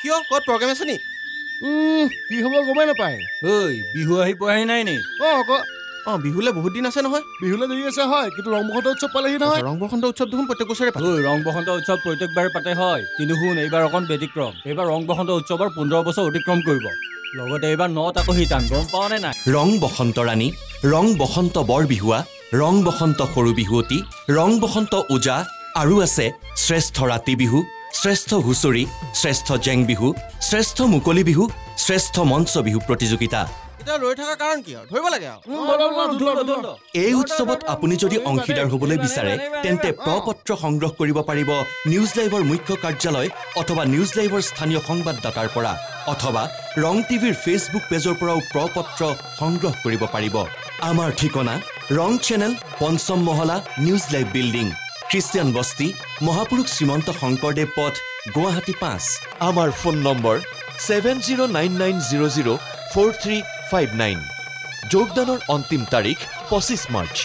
কিয় ক'ত প্ৰগ্ৰেম আছে নি কি হ'ব গমেই নাপায় ঐ বিহু আহি পোৱাহি নাই নি বিহুলে বহুত দিন আছে নহয় বিহুলৈ দেৰি আছে হয় কিন্তু ৰং বসন্ত উৎসৱ পালেহি নহয় ৰং বসন্ত উৎসৱ দেখোন প্ৰত্যেক বছৰে পাতে ঐ ৰং বসন্ত উৎসৱ প্ৰত্যেকবাৰে পাতে হয় কিন্তু শুন এইবাৰ অকণ ব্যতিক্ৰম এইবাৰ ৰং বসন্ত উৎসৱৰ 15 বছৰ অতিক্ৰম কৰিব লগতে এইবাৰ 9 আকৌ শিতান গম পাৱ নে নাই ৰং বসন্ত ৰাণী ৰং বসন্ত বৰ বিহুৱা ৰং বসন্ত সৰু বিহুৱতী ৰং বসন্ত ওজা আৰু আছে শ্ৰেষ্ঠ ৰাতি বিহু শ্ৰেষ্ঠ হুঁচৰি শ্ৰেষ্ঠ জেং বিহু শ্ৰেষ্ঠ মুকলি বিহু শ্ৰেষ্ঠ মঞ্চ বিহু প্ৰতিযোগিতা এতিয়া ৰৈ থকা কাৰণ কি আৰু ধৰিব লাগে এই উৎসৱত আপুনি যদি অংশীদাৰ হ'বলৈ বিচাৰে তেন্তে প্ৰপত্ৰ সংগ্ৰহ কৰিব পাৰিব নিউজ লাইভৰ মুখ্য কাৰ্যালয় অথবা নিউজ লাইভৰ স্থানীয় সংবাদদাতাৰ পৰা অথবা ৰং টিভিৰ ফেচবুক পেজৰ পৰাও প্ৰপত্ৰ সংগ্ৰহ কৰিব পাৰিব আমাৰ ঠিকনা ৰং চেনেল পঞ্চম মহলা নিউজ লাইভ বিল্ডিং খ্ৰীষ্টিয়ান বস্তি মহাপুৰুষ শ্ৰীমন্ত শংকৰদেৱ পথ গুৱাহাটী 5 আমাৰ ফোন নম্বৰ 7099004359 যোগদানৰ অন্তিম তাৰিখ 25 মাৰ্চ